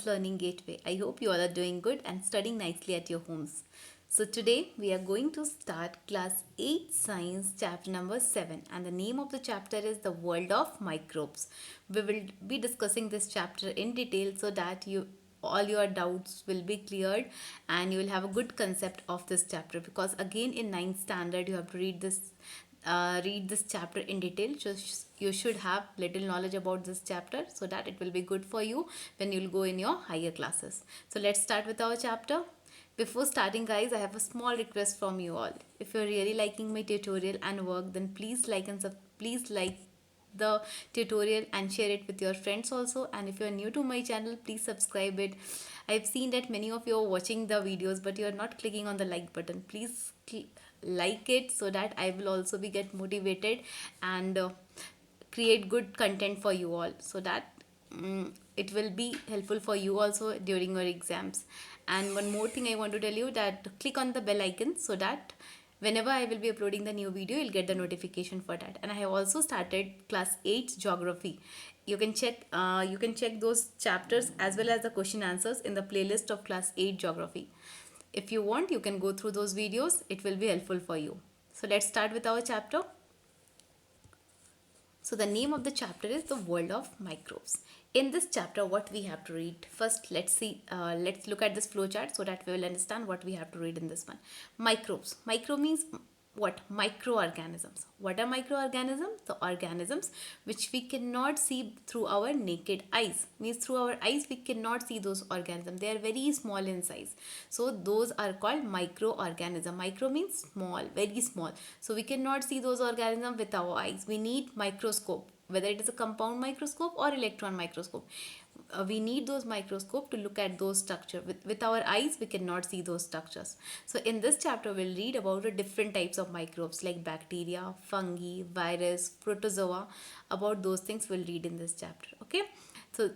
Learning Gateway. I hope you all are doing good and studying nicely at your homes. So today we are going to start class 8 science chapter number 7, and the name of the chapter is the world of microbes. We will be discussing this chapter in detail so that you all your doubts will be cleared and you will have a good concept of this chapter, because again in ninth standard you have to read this chapter in detail. Just you should have little knowledge about this chapter so that it will be good for you when you'll go in your higher classes. So let's start with our chapter. Before starting, guys, I have a small request from you all. If you're really liking my tutorial and work, then please like the tutorial and share it with your friends also. And if you're new to my channel, please subscribe it. I've seen that many of you are watching the videos but you're not clicking on the like button. Please like it so that I will also be get motivated and create good content for you all, so that it will be helpful for you also during your exams. And one more thing I want to tell you, that click on the bell icon so that whenever I will be uploading the new video, you'll get the notification for that. And I have also started class 8 geography. You can check those chapters as well as the question answers in the playlist of class 8 geography. If you want, you can go through those videos, it will be helpful for you. So let's start with our chapter. So the name of the chapter is the world of microbes. In this chapter, what we have to read first, let's look at this flowchart so that we will understand what we have to read in this one. Microbes. Micro means what? Microorganisms. What are microorganisms? The organisms which we cannot see through our naked eyes. Means through our eyes we cannot see those organisms. They are very small in size. So those are called microorganism. Micro means small, very small. So we cannot see those organisms with our eyes. We need microscope, whether it is a compound microscope or electron microscope. We need those microscope to look at those structure. With our eyes we cannot see those structures. So in this chapter we'll read about the different types of microbes like bacteria, fungi, virus, protozoa. About those things we'll read in this chapter. Okay, so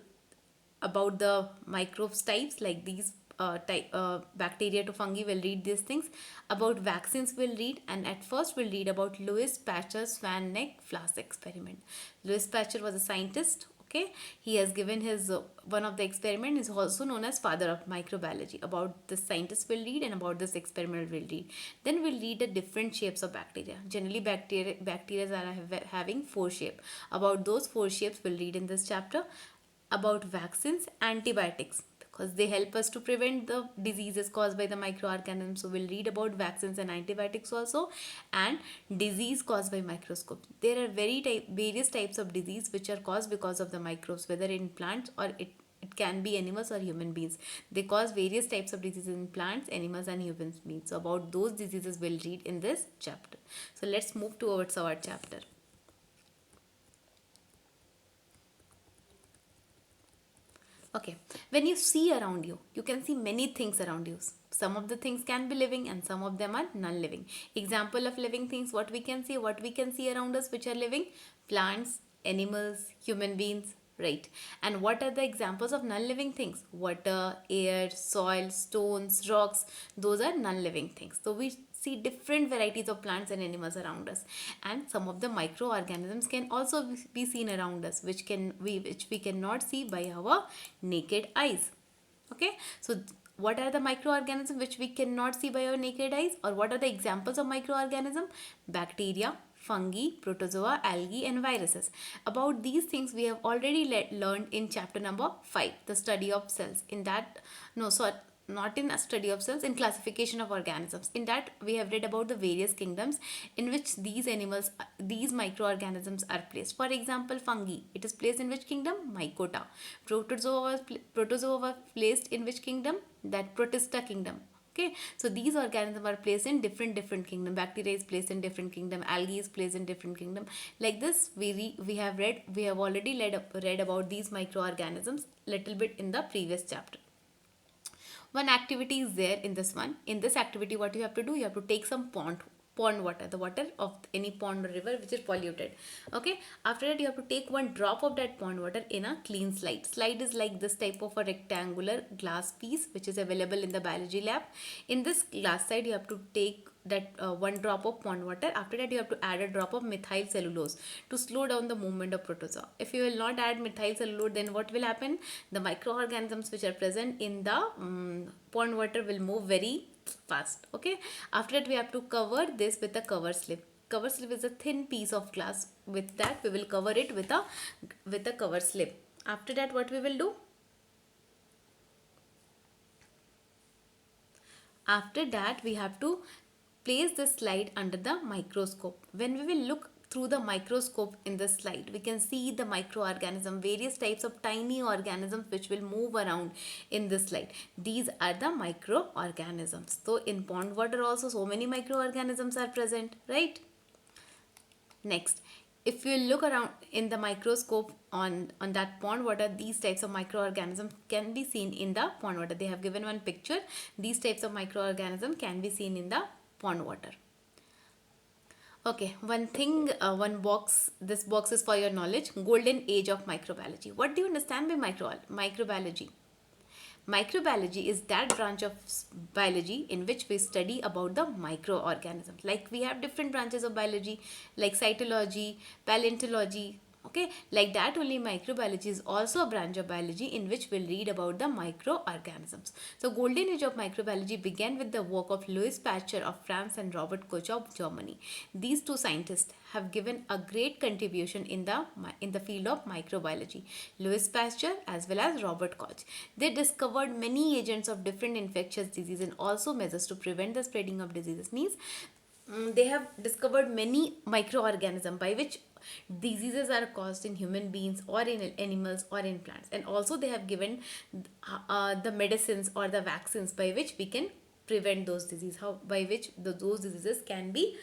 about the microbes types like these bacteria to fungi, will read these things. About vaccines we'll read, and at first we'll read about Louis Pasteur Swan Neck flask experiment. Louis Pasteur was a scientist. Okay, he has given his one of the experiment is also known as father of microbiology. About this scientist we'll read, and about this experiment we'll read. Then we'll read the different shapes of bacteria. Generally bacteria are having four shape. About those four shapes we'll read in this chapter. About vaccines, antibiotics, because they help us to prevent the diseases caused by the microorganisms. So we'll read about vaccines and antibiotics also. And disease caused by microscopes. There are various types of disease which are caused because of the microbes, whether in plants or it can be animals or human beings. They cause various types of diseases in plants, animals and human beings. So about those diseases we'll read in this chapter. So let's move towards our chapter. Okay, when you see around you, you can see many things around you. Some of the things can be living and some of them are non-living. Example of living things, what we can see around us which are living: plants, animals, human beings, right? And what are the examples of non-living things? Water, air, soil, stones, rocks. Those are non-living things. So we see different varieties of plants and animals around us, and some of the microorganisms can also be seen around us, which we cannot see by our naked eyes. Okay, so what are the microorganisms which we cannot see by our naked eyes, or what are the examples of microorganism? Bacteria, fungi, protozoa, algae and viruses. About these things we have already learned in chapter number 5, the study of cells. In that, no, sorry, not in a study of cells, in classification of organisms. In that we have read about the various kingdoms in which these microorganisms are placed. For example, fungi, it is placed in which kingdom? Mycota. Protozoa was placed in which kingdom? That Protista kingdom. Okay, so these organisms are placed in different kingdom. Bacteria is placed in different kingdom, algae is placed in different kingdom. Like this we have already read about these microorganisms little bit in the previous chapter. One activity is there in this one. In this activity, what you have to do, you have to take some pond water, the water of any pond or river which is polluted. Okay, after that you have to take one drop of that pond water in a clean slide is like this type of a rectangular glass piece which is available in the biology lab. In this glass slide you have to take that one drop of pond water. After that you have to add a drop of methyl cellulose to slow down the movement of protozoa. If you will not add methyl cellulose, then what will happen? The microorganisms which are present in the pond water will move very fast. Okay, after that we have to cover this with a cover slip. Cover slip is a thin piece of glass. With that we will cover it with a cover slip. After that what we will do? After that we have to place the slide under the microscope. When we will look through the microscope in the slide, we can see the microorganism, various types of tiny organisms which will move around in this slide. These are the microorganisms. So in pond water also so many microorganisms are present, right? Next, if you look around in the microscope on that pond water, these types of microorganisms can be seen in the pond water. They have given one picture. These types of microorganisms can be seen in the pond water. Okay, one thing, one box, this box is for your knowledge. Golden age of microbiology. What do you understand by microbiology? Microbiology is that branch of biology in which we study about the microorganisms. Like we have different branches of biology like cytology, paleontology. Okay, like that only microbiology is also a branch of biology in which we'll read about the microorganisms. So golden age of microbiology began with the work of Louis Pasteur of France and Robert Koch of Germany. These two scientists have given a great contribution in the field of microbiology. Louis Pasteur as well as Robert Koch. They discovered many agents of different infectious diseases and also measures to prevent the spreading of diseases. Means they have discovered many microorganisms by which diseases are caused in human beings or in animals or in plants, and also they have given the medicines or the vaccines by which we can prevent those diseases, how by which those diseases can be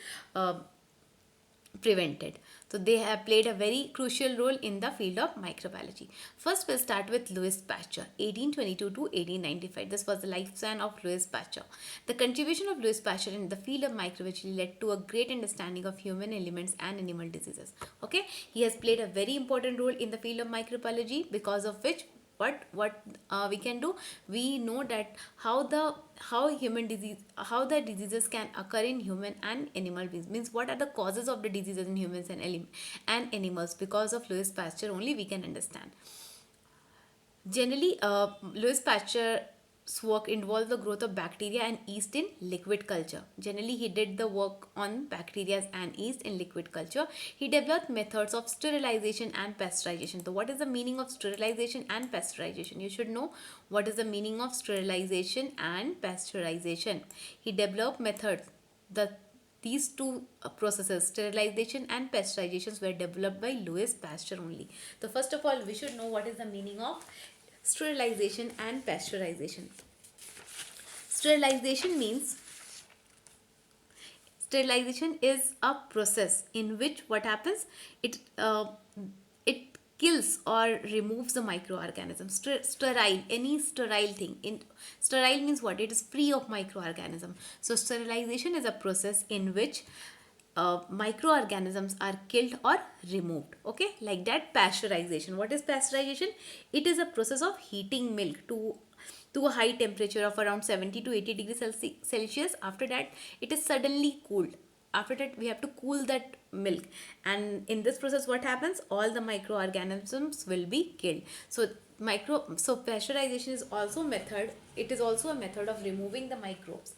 prevented. So they have played a very crucial role in the field of microbiology. First we'll start with Louis Pasteur, 1822 to 1895. This was the lifespan of Louis Pasteur. The contribution of Louis Pasteur in the field of microbiology led to a great understanding of human elements and animal diseases. Okay, he has played a very important role in the field of microbiology, because of which what we can do, we know that how the diseases can occur in human and animal beings, means what are the causes of the diseases in humans and animals. Because of Louis Pasteur only we can understand. Generally, Louis Pasteur's work involved the growth of bacteria and yeast in liquid culture. Generally, he did the work on bacteria and yeast in liquid culture. He developed methods of sterilization and pasteurization. So, what is the meaning of sterilization and pasteurization? You should know what is the meaning of sterilization and pasteurization. He developed methods. These two processes, sterilization and pasteurizations, were developed by Louis Pasteur only. So first of all, we should know what is the meaning of sterilization and pasteurization. Sterilization is a process in which what happens, it kills or removes the microorganisms. Sterile, any sterile thing. Sterile means what? It is free of microorganism. So sterilization is a process in which microorganisms are killed or removed. Okay, like that. Pasteurization. What is pasteurization? It is a process of heating milk to a high temperature of around 70 to 80 degrees Celsius. After that, it is suddenly cooled. After that, we have to cool that milk, and in this process what happens, all the microorganisms will be killed. So pasteurization is also a method of removing the microbes,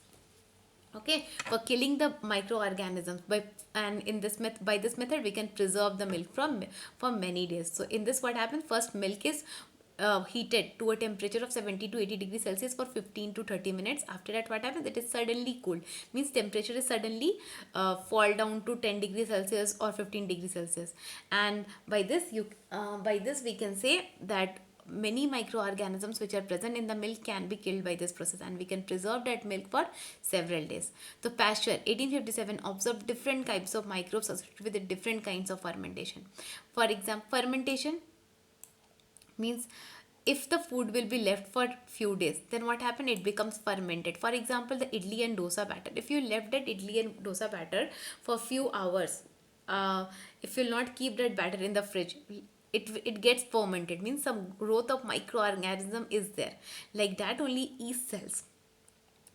okay, for killing the microorganisms. By this method we can preserve the milk for many days. So in this what happens, first milk is heated to a temperature of 70 to 80 degrees Celsius for 15 to 30 minutes. After that what happens, it is suddenly cooled, means temperature is suddenly fall down to 10 degrees Celsius or 15 degrees Celsius. And by this we can say that many microorganisms which are present in the milk can be killed by this process, and we can preserve that milk for several days. So Pasteur 1857 observed different types of microbes associated with the different kinds of fermentation. For example, fermentation means if the food will be left for few days, then what happen, it becomes fermented. For example, the idli and dosa batter, if you left that idli and dosa batter for few hours, if you'll not keep that batter in the fridge, it gets fermented, means some growth of microorganism is there. Like that only yeast cells,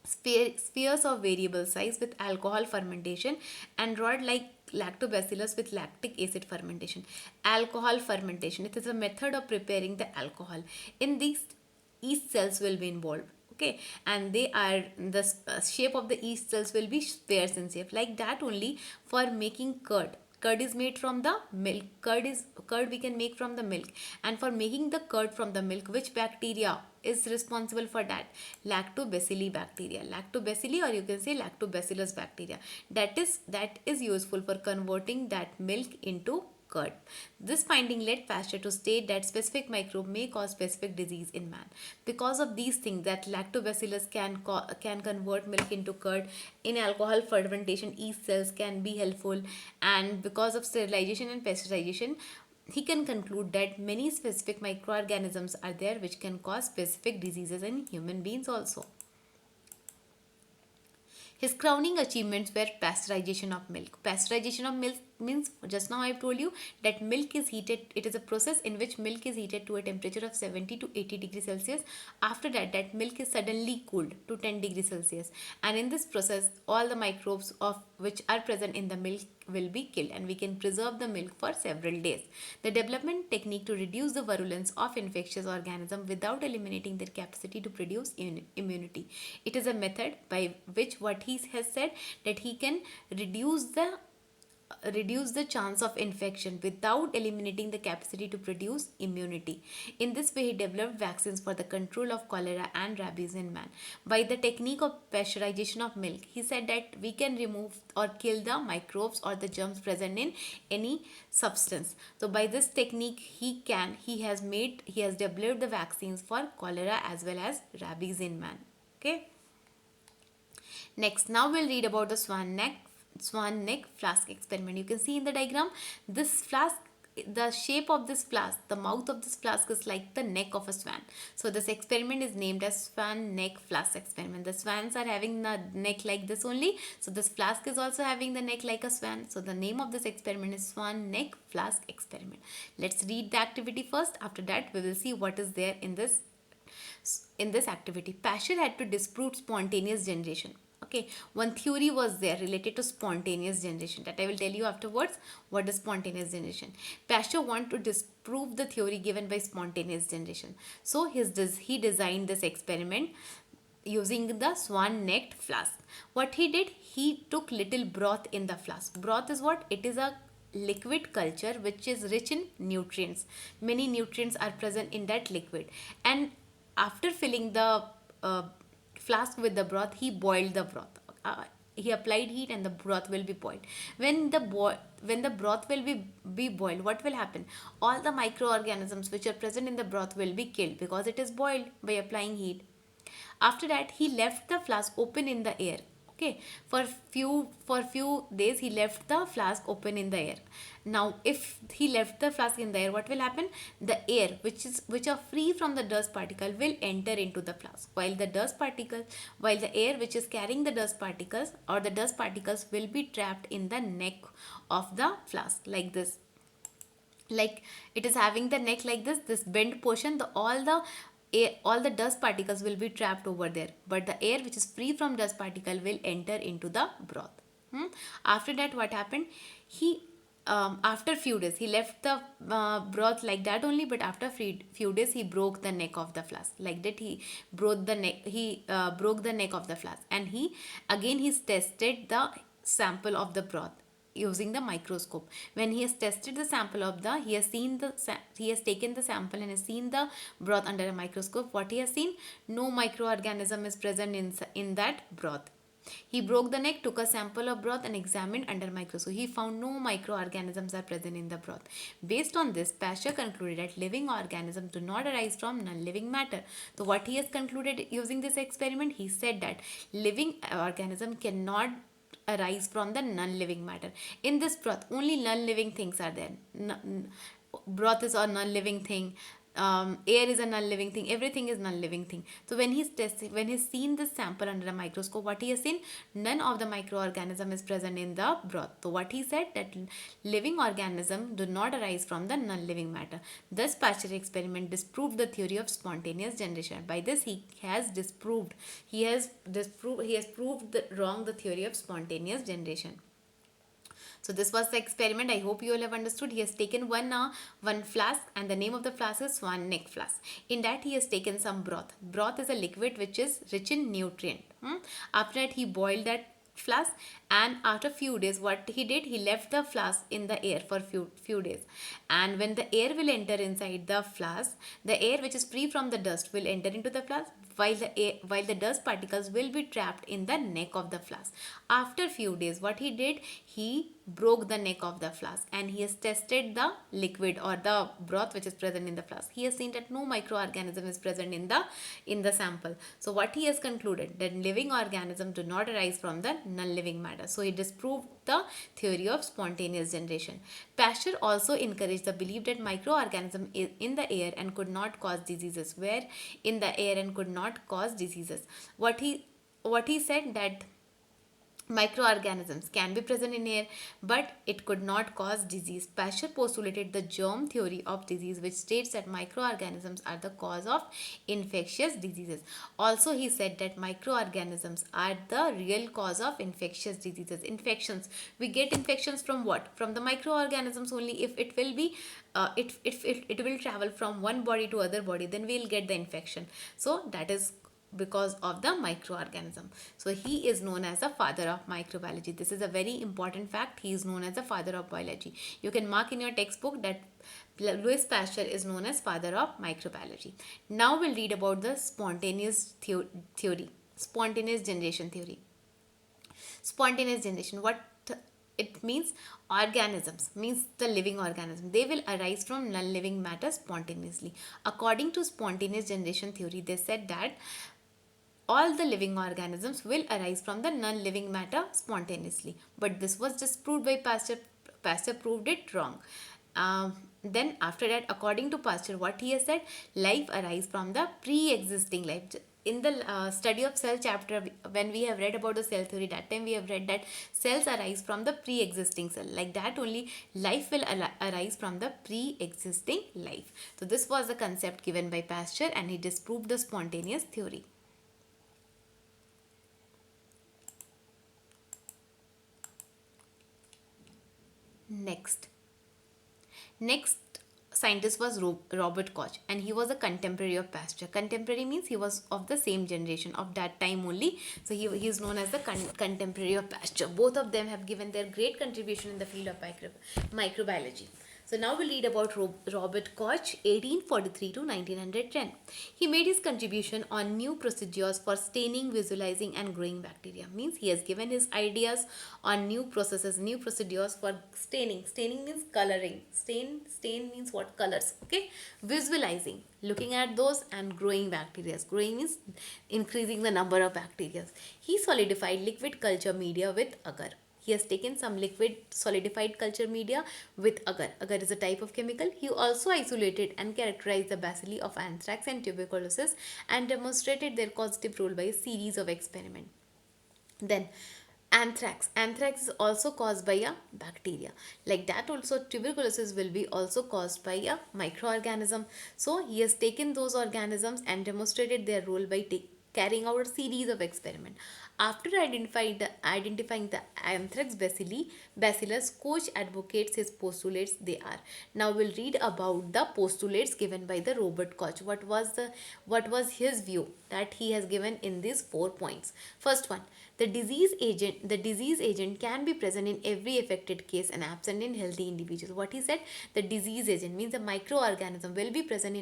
spheres of variable size with alcohol fermentation, and rod like lactobacillus with lactic acid fermentation. Alcohol fermentation, it is a method of preparing the alcohol. In these, yeast cells will be involved. Okay, and they are the shape of the yeast cells will be spheres in shape. Like that only for making curd. Curd is made from the milk. Curd we can make from the milk. And for making the curd from the milk, which bacteria is responsible for that? Lactobacilli bacteria. Lactobacilli, or you can say lactobacillus bacteria. That is useful for converting that milk into curd. This finding led Pasteur to state that specific microbe may cause specific disease in man. Because of these things, that lactobacillus can convert milk into curd. In alcohol fermentation, yeast cells can be helpful, and because of sterilization and pasteurization, he can conclude that many specific microorganisms are there which can cause specific diseases in human beings also. His crowning achievements were pasteurization of milk. Pasteurization of milk means, just now I have told you that milk is heated. It is a process in which milk is heated to a temperature of 70 to 80 degrees Celsius. After that, that milk is suddenly cooled to 10 degrees Celsius. And in this process, all the microbes of which are present in the milk will be killed, and we can preserve the milk for several days. The development technique to reduce the virulence of infectious organisms without eliminating their capacity to produce immunity. It is a method by which, what he has said, that he can reduce the chance of infection without eliminating the capacity to produce immunity. In this way, he developed vaccines for the control of cholera and rabies in man. By the technique of pasteurization of milk, he said that we can remove or kill the microbes or the germs present in any substance. So by this technique, he has developed the vaccines for cholera as well as rabies in man. Okay. Next, now we'll read about the swan neck flask experiment. You can see in the diagram, this flask, the shape of this flask, the mouth of this flask is like the neck of a swan. So this experiment is named as swan neck flask experiment. The swans are having the neck like this only. So this flask is also having the neck like a swan. So the name of this experiment is swan neck flask experiment. Let's read the activity first. After that, we will see what is there in this activity. Pasteur had to disprove spontaneous generation. Okay, one theory was there related to spontaneous generation, that I will tell you afterwards what is spontaneous generation. Pasteur wanted to disprove the theory given by spontaneous generation. So he designed this experiment using the swan-necked flask. What he did, he took little broth in the flask. Broth is what? It is a liquid culture which is rich in nutrients. Many nutrients are present in that liquid. And after filling the flask with the broth, he boiled the broth. He applied heat and the broth will be boiled. When the broth will be boiled, what will happen? All the microorganisms which are present in the broth will be killed because it is boiled by applying heat. After that, he left the flask open in the air. Okay, for few days he left the flask open in the air. Now if he left the flask in the air, what will happen? The air which are free from the dust particle will enter into the flask, while the air which is carrying the dust particles, or the dust particles, will be trapped in the neck of the flask like this. Like it is having the neck like this bent portion, all the dust particles will be trapped over there, but the air which is free from dust particle will enter into the broth. After that, what happened? He after few days, he left the broth like that only, but after few days he broke the neck of the flask. Like that, he broke the neck of the flask, and he tested the sample of the broth using the microscope. When he has tested the sample of the, he has taken the sample and has seen the broth under a microscope. What he has seen? No microorganism is present in that broth. He broke the neck, took a sample of broth and examined under microscope. He found no microorganisms are present in the broth. Based on this, Pasteur concluded that living organisms do not arise from non-living matter. So what he has concluded using this experiment, he said that living organism cannot arise from the non-living matter. In this broth, only non-living things are there. Broth is a non-living thing. air is a non-living thing, everything is non-living thing. So when he's testing, when he's seen this sample under a microscope, what he has seen, none of the microorganism is present in the broth. So what he said, that living organism do not arise from the non-living matter. Thus Pasteur experiment disproved the theory of spontaneous generation. By this he has proved wrong the theory of spontaneous generation. So this was the experiment. I hope you all have understood. He has taken one flask, and the name of the flask is Swan Neck flask. In that he has taken some broth. Broth is a liquid which is rich in nutrient. After that he boiled that flask, and after few days what he did, he left the flask in the air for few days, and when the air will enter inside the flask, the air which is free from the dust will enter into the flask, while the dust particles will be trapped in the neck of the flask. After few days what he did, he broke the neck of the flask, and he has tested the liquid or the broth which is present in the flask. He has seen that no microorganism is present in the sample. So what he has concluded, that living organisms do not arise from the non-living matter. So he disproved the theory of spontaneous generation. Pasteur also encouraged the belief that microorganisms in the air and could not cause diseases, were in the air and could not cause diseases. What he said, that microorganisms can be present in air, but it could not cause disease. Pasteur postulated the germ theory of disease, which states that microorganisms are the cause of infectious diseases. Also, he said that microorganisms are the real cause of infectious diseases. Infections, we get infections from what? From the microorganisms only. If it will be it will travel from one body to other body, then we'll get the infection. So that is because of the microorganism. So he is known as the father of microbiology. This is a very important fact. He is known as the father of biology. You can mark in your textbook that Louis Pasteur is known as father of microbiology. Now we'll read about the spontaneous theory, spontaneous generation theory. Spontaneous generation, what it means? Organisms, means the living organism, they will arise from non-living matter spontaneously. According to spontaneous generation theory, they said that all the living organisms will arise from the non-living matter spontaneously. But this was disproved by Pasteur. Pasteur proved it wrong. Then after that, according to Pasteur, what he has said, life arises from the pre-existing life. In the study of cell chapter, when we have read about the cell theory, that time we have read that cells arise from the pre-existing cell. Like that only, life will arise from the pre-existing life. So this was the concept given by Pasteur, and he disproved the spontaneous theory. Next scientist was Robert Koch, and he was a contemporary of Pasteur. Contemporary means he was of the same generation of that time only. So he is known as the contemporary of Pasteur. Both of them have given their great contribution in the field of microbiology. So now we'll read about Robert Koch, 1843 to 1910. He made his contribution on new procedures for staining, visualizing and growing bacteria. Means he has given his ideas on new processes, new procedures for staining. Staining means coloring. Stain means what? Colors. Okay. Visualizing, looking at those, and growing bacteria. Growing means increasing the number of bacteria. He solidified liquid culture media with agar. He has taken some liquid solidified culture media with agar. Agar is a type of chemical. He also isolated and characterized the bacilli of anthrax and tuberculosis and demonstrated their causative role by a series of experiments. Then anthrax. Anthrax is also caused by a bacteria. Like that also, tuberculosis will be also caused by a microorganism. So he has taken those organisms and demonstrated their role by carrying out a series of experiments. After identifying the anthrax bacillus, Koch advocates his postulates. They are. Now we'll read about the postulates given by the Robert Koch. What was his view that he has given in these 4 points? First one, the disease agent can be present in every affected case and absent in healthy individuals. What he said, the disease agent means the microorganism will be present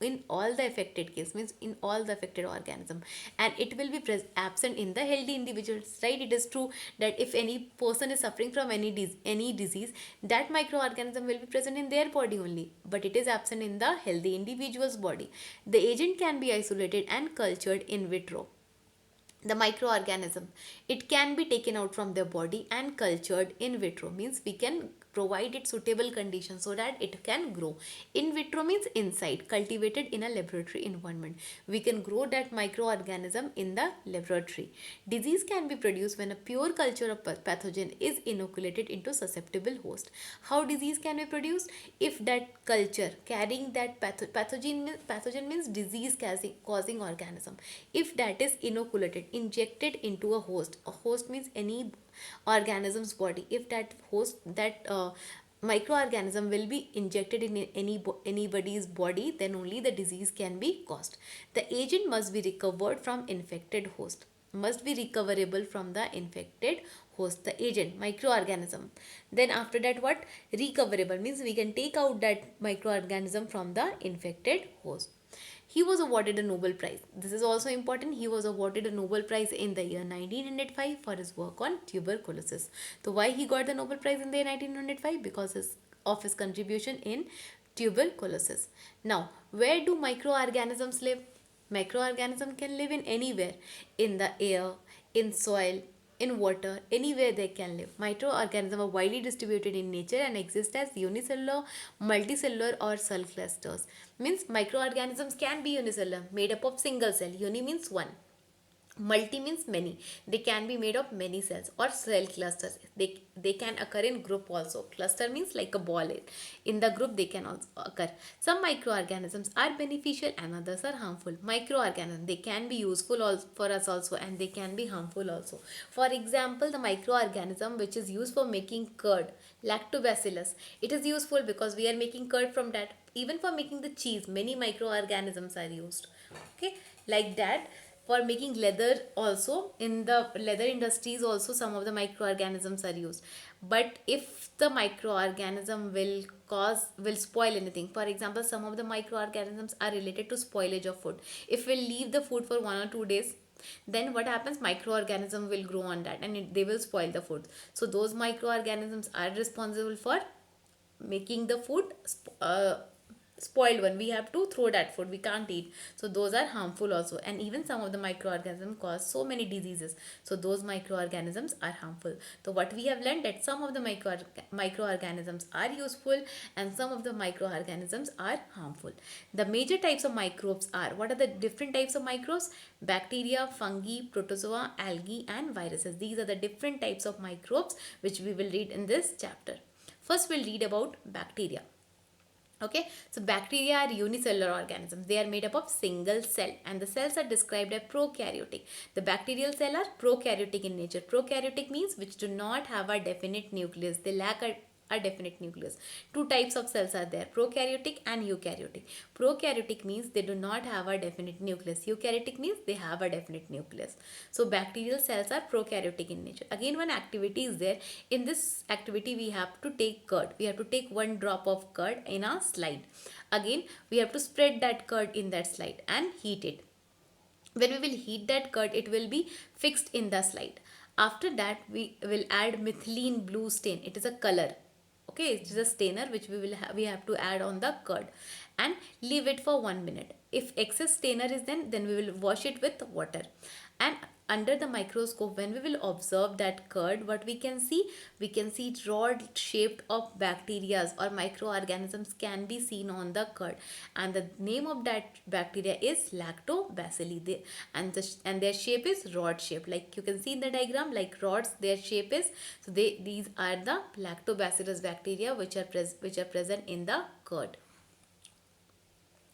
in all the affected case, means in all the affected organism, and it will be absent in the healthy individuals. Right? It is true that if any person is suffering from any disease, that microorganism will be present in their body only, but it is absent in the healthy individual's body. The agent can be isolated and cultured in vitro. The microorganism, it can be taken out from their body and cultured in vitro, means we can provide it suitable conditions so that it can grow. In vitro means inside, cultivated in a laboratory environment. We can grow that microorganism in the laboratory. Disease can be produced when a pure culture of pathogen is inoculated into susceptible host. How disease can be produced? If that culture carrying that pathogen means disease causing organism. If that is inoculated, injected into a host means any organism's body. If that host, that microorganism will be injected in anybody's body, then only the disease can be caused. The agent must be recovered from infected host, must be recoverable from the infected host, the agent microorganism. Then after that, what? Recoverable means we can take out that microorganism from the infected host. He was awarded a Nobel Prize. This is also important. He was awarded a Nobel Prize in the year 1905 for his work on tuberculosis. So why he got the Nobel Prize in the year 1905? Because of his contribution in tuberculosis. Now, where do microorganisms live? Microorganisms can live in anywhere, in the air, in soil, in water, anywhere they can live. Microorganisms are widely distributed in nature and exist as unicellular, multicellular or cell clusters. Means microorganisms can be unicellular, made up of single cell. Uni means one. Multi means many. They can be made of many cells or cell clusters. They can occur in group also. Cluster means like a ball. In the group they can also occur. Some microorganisms are beneficial and others are harmful. Microorganisms, they can be useful for us also, and they can be harmful also. For example, the microorganism which is used for making curd, lactobacillus, it is useful because we are making curd from that. Even for making the cheese, many microorganisms are used. Okay, like that. For making leather also, in the leather industries also, some of the microorganisms are used. But if the microorganism will spoil anything, for example, some of the microorganisms are related to spoilage of food. If we leave the food for 1 or 2 days, then what happens? Microorganism will grow on that, and they will spoil the food. So those microorganisms are responsible for making the food spoiled one. We have to throw that food, we can't eat. So those are harmful also. And even some of the microorganisms cause so many diseases, so those microorganisms are harmful. So what we have learned, that some of the microorganisms are useful and some of the microorganisms are harmful. The major types of microbes are, what are the different types of microbes? Bacteria, fungi, protozoa, algae and viruses. These are the different types of microbes which we will read in this chapter. First we'll read about bacteria. Okay, so bacteria are unicellular organisms. They are made up of single cell, and the cells are described as prokaryotic. The bacterial cell are prokaryotic in nature. Prokaryotic means which do not have a definite nucleus. They lack a definite nucleus. Two types of cells are there, prokaryotic and eukaryotic. Prokaryotic means they do not have a definite nucleus. Eukaryotic means they have a definite nucleus. So bacterial cells are prokaryotic in nature. Again, one activity is there. In this activity we have to take curd. We have to take 1 drop of curd in a slide. Again, we have to spread that curd in that slide and heat it. When we will heat that curd, it will be fixed in the slide. After that, we will add methylene blue stain. It is a color. Okay, it is a stainer which we have to add on the curd and leave it for 1 minute. If excess stainer is then we will wash it with water. And under the microscope, when we will observe that curd, what we can see rod shaped of bacteria or microorganisms can be seen on the curd, and the name of that bacteria is lactobacilli. And their shape is rod shape, like you can see in the diagram, like rods their shape is. So these are the lactobacillus bacteria which are present in the curd.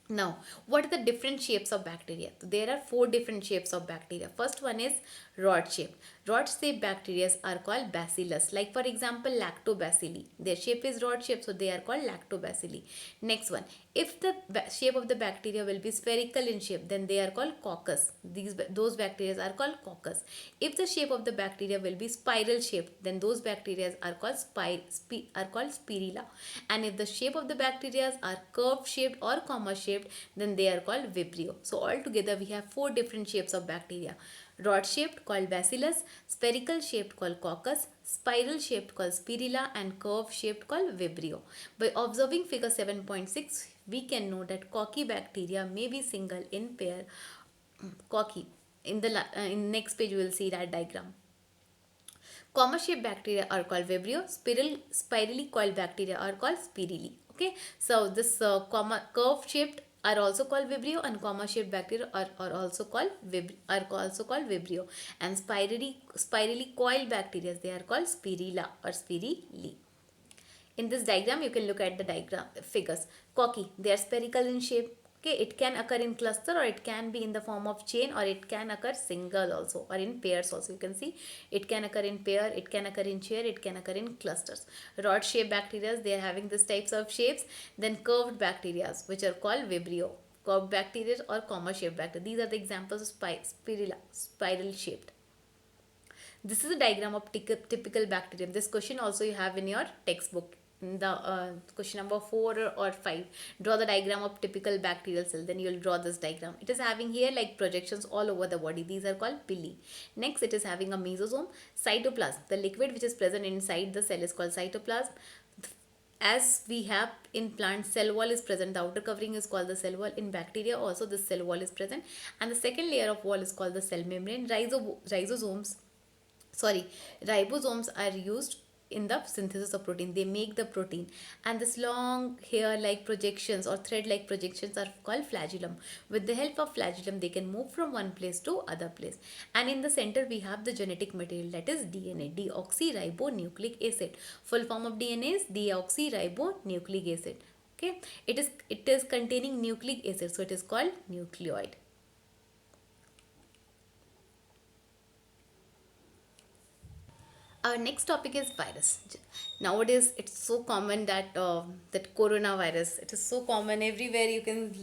Now, what are the different shapes of bacteria? There are 4 different shapes of bacteria. First one is rod shape. Rod shaped bacteria are called bacillus. Like for example, lactobacilli. Their shape is rod shape, so they are called lactobacilli. Next one, if the shape of the bacteria will be spherical in shape, then they are called coccus. Those bacteria are called coccus. If the shape of the bacteria will be spiral shaped, then those bacteria are called spirilla. And if the shape of the bacteria are curve shaped or comma shaped, then they are called vibrio. So altogether we have 4 different shapes of bacteria. Rod shaped called bacillus, spherical shaped called coccus, spiral shaped called spirilla, and curve shaped called vibrio. By observing figure 7.6, we can know that cocky bacteria may be single in pair. Cocky. In next page we will see that diagram. Comma shaped bacteria are called Vibrio. Spirally coiled bacteria are called Spirili. Okay, so this comma curve shaped are also called Vibrio, and comma shaped bacteria are also called Vibrio, and spirally coiled bacteria, they are called Spirilla or Spirili. In this diagram, you can look at the diagram figures. Corky, they are spherical in shape. Okay, it can occur in cluster, or it can be in the form of chain, or it can occur single also, or in pairs also. You can see it can occur in pair, it can occur in chair, it can occur in clusters. Rod shaped bacteria, they are having this types of shapes. Then curved bacteria, which are called Vibrio. Curved bacteria or comma shaped bacteria. These are the examples of spirilla, spiral shaped. This is a diagram of typical bacterium. This question also you have in your textbook. In the question number 4 or 5, draw the diagram of typical bacterial cell. Then you will draw this diagram. It is having here like projections all over the body. These are called pili. Next, it is having a mesosome. Cytoplasm, the liquid which is present inside the cell, is called cytoplasm. As we have in plants, cell wall is present. The outer covering is called the cell wall. In bacteria also, the cell wall is present, and the second layer of wall is called the cell membrane. Ribosomes are used in the synthesis of protein. They make the protein, and this long hair like projections or thread like projections are called flagellum. With the help of flagellum, they can move from one place to other place. And in the center, we have the genetic material, that is DNA, deoxyribonucleic acid. Full form of DNA is deoxyribonucleic acid. Okay, it is containing nucleic acid, so it is called nucleoid. Our next topic is virus. Nowadays, it's so common that coronavirus. It is so common everywhere. You can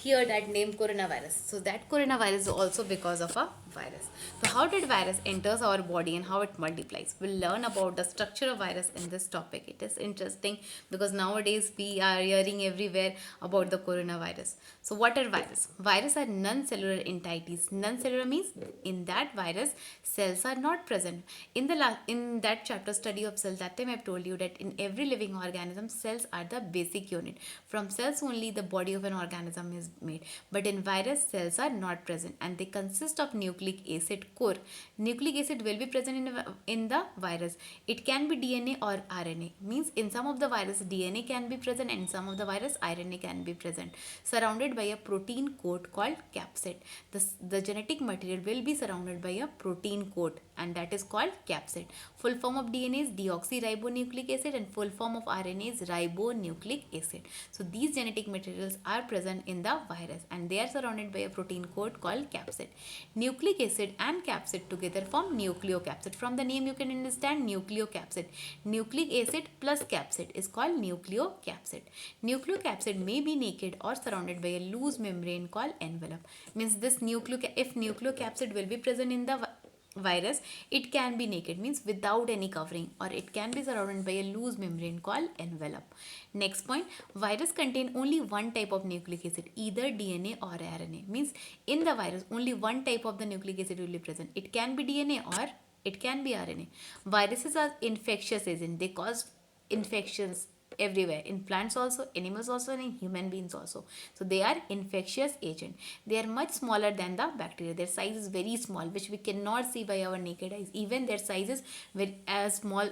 hear that name, coronavirus. So that coronavirus is also because of a virus. So how did virus enters our body and how it multiplies? We'll learn about the structure of virus in this topic. It is interesting because nowadays we are hearing everywhere about the coronavirus. So what are viruses? Viruses are non-cellular entities. Non-cellular means in that virus cells are not present. In that chapter study of cells, that time I've told you that in every living organism, cells are the basic unit. From cells only the body of an organism is made. But in virus, cells are not present, and they consist of nucleic acid core. Nucleic acid will be present in the virus. It can be DNA or RNA. Means in some of the virus, DNA can be present, and in some of the virus, RNA can be present. Surrounded by a protein coat called capsid. The genetic material will be surrounded by a protein coat, and that is called capsid. Full form of DNA is deoxyribonucleic acid, and full form of RNA is ribonucleic acid. So these genetic materials are present in the virus, and they are surrounded by a protein coat called capsid. Nucleic acid and capsid together form nucleocapsid. From the name you can understand nucleocapsid. Nucleic acid plus capsid is called nucleocapsid. Nucleocapsid may be naked or surrounded by a loose membrane called envelope. Means this if nucleocapsid will be present in the virus, it can be naked, means without any covering, or it can be surrounded by a loose membrane called envelope. Next point, virus contain only one type of nucleic acid, either DNA or RNA. Means in the virus only one type of the nucleic acid will be present. It can be DNA or it can be RNA. Viruses are infectious agent. They cause infections everywhere, in plants also, animals also, and in human beings also. So they are infectious agent. They are much smaller than the bacteria. Their size is very small, which we cannot see by our naked eyes. Even their size is very as small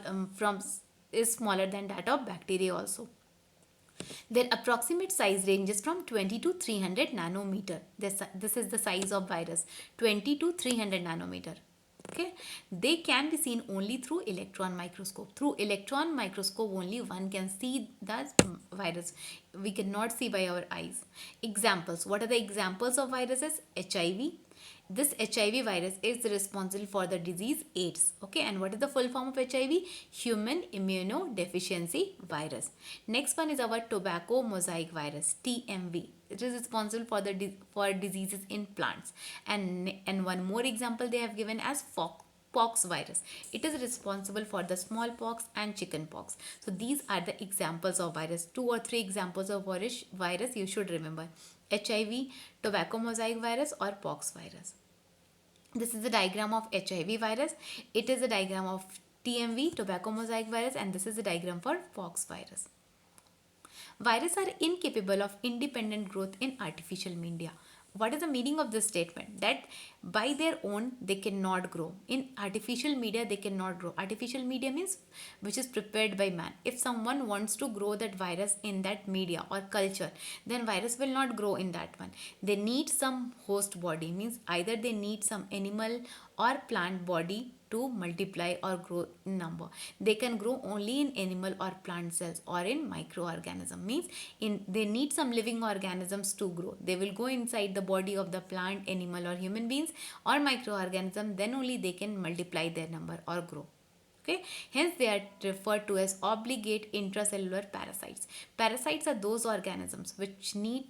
is smaller than that of bacteria also. Their approximate size ranges from 20 to 300 nanometer. This is the size of virus, 20 to 300 nanometer. Okay, they can be seen only through electron microscope. Through electron microscope only one can see the virus. We cannot see by our eyes. Examples. What are the examples of viruses? HIV. This HIV virus is responsible for the disease AIDS. Okay, and what is the full form of HIV? Human immunodeficiency virus. Next one is our tobacco mosaic virus, TMV. It is responsible for diseases in plants. And one more example they have given as pox virus. It is responsible for the smallpox and chickenpox. So these are the examples of virus. 2 or 3 examples of virus you should remember: HIV, tobacco mosaic virus, or pox virus. This is the diagram of HIV virus. It is a diagram of TMV, tobacco mosaic virus, and this is the diagram for pox virus. Viruses are incapable of independent growth in artificial media. what is the meaning of this statement? That by their own they cannot grow. In artificial media they cannot grow. Artificial media means which is prepared by man. If someone wants to grow that virus in that media or culture, then virus will not grow in that one. They need some host body, means either they need some animal or plant body to multiply or grow in number. They can grow only in animal or plant cells or in microorganism, means in they need some living organisms to grow. They will go inside the body of the plant, animal or human beings or microorganism, then only they can multiply their number or grow. Okay, hence they are referred to as obligate intracellular parasites. Parasites are those organisms which need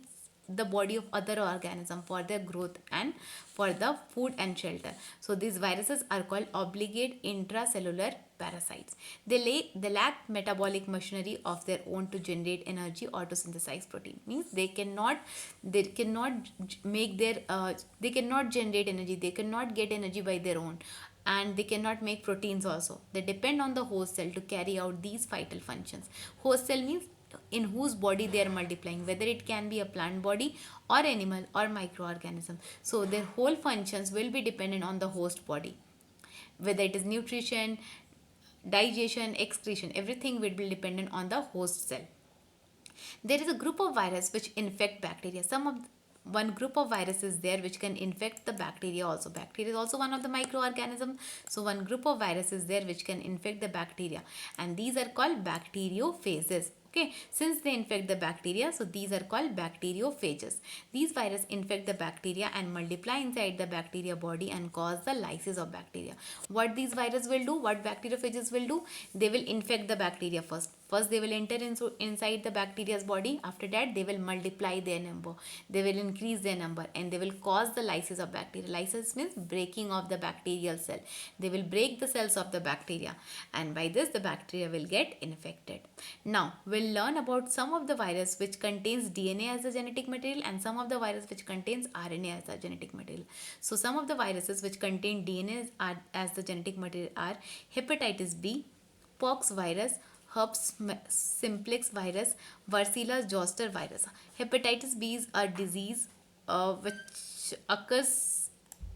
the body of other organism for their growth and for the food and shelter. So these viruses are called obligate intracellular parasites. They lack metabolic machinery of their own to generate energy or to synthesize protein. Means they cannot make their they cannot generate energy. They cannot get energy by their own, and they cannot make proteins also. They depend on the host cell to carry out these vital functions. Host cell means in whose body they are multiplying, whether it can be a plant body or animal or microorganism. So their whole functions will be dependent on the host body, whether it is nutrition, digestion, excretion, everything will be dependent on the host cell. There is a group of virus which infect bacteria. One group of viruses is there which can infect the bacteria also. Bacteria is also one of the microorganisms. So one group of viruses is there which can infect the bacteria, and these are called bacteriophages. Okay, since they infect the bacteria, so these are called bacteriophages. These viruses infect the bacteria and multiply inside the bacteria body and cause the lysis of bacteria. What these viruses will do, what bacteriophages will do, they will infect the bacteria first. First they will enter inside the bacteria's body. After that they will multiply their number, they will increase their number, and they will cause the lysis of bacteria. Lysis means breaking of the bacterial cell. They will break the cells of the bacteria, and by this the bacteria will get infected. Now we'll learn about some of the virus which contains DNA as a genetic material and some of the virus which contains RNA as a genetic material. So some of the viruses which contain DNA as the genetic material are hepatitis B, pox virus, herpes simplex virus, varicella zoster virus. Hepatitis B is a disease which occurs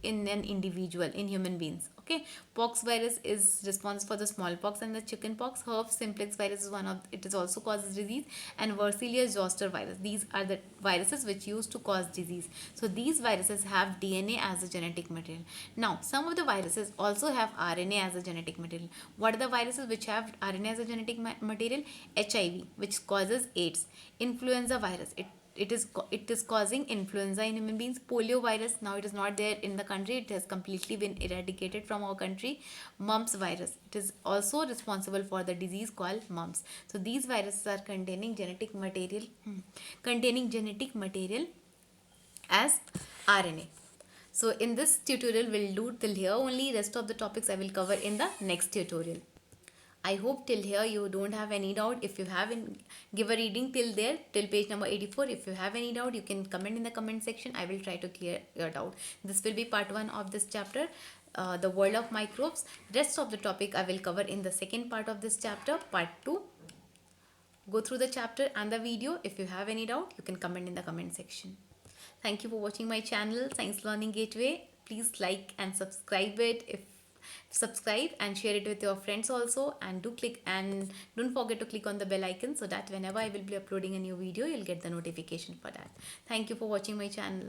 in an individual, in human beings. Okay, pox virus is responsible for the smallpox and the chickenpox. Herpes simplex virus is one of it, is also causes disease, and varicella zoster virus. These are the viruses which used to cause disease. So these viruses have DNA as a genetic material. Now some of the viruses also have RNA as a genetic material. What are the viruses which have RNA as a genetic material? HIV, which causes AIDS. Influenza virus, it is causing influenza in human beings. Polio virus, now it is not there in the country, it has completely been eradicated from our country. Mumps virus, it is also responsible for the disease called mumps. So these viruses are containing genetic material as RNA. So in this tutorial we'll do till here only. Rest of the topics I will cover in the next tutorial. I hope till here you don't have any doubt. If you haven't, give a reading till there, till page number 84. If you have any doubt, you can comment in the comment section. I will try to clear your doubt. This will be part 1 of this chapter, the world of microbes. Rest of the topic I will cover in the second part of this chapter, part 2. Go through the chapter and the video. If you have any doubt, you can comment in the comment section. Thank you for watching my channel, Science Learning Gateway. Please like and subscribe it. Subscribe and share it with your friends also, and don't forget to click on the bell icon so that whenever I will be uploading a new video, you'll get the notification for that. Thank you for watching my channel.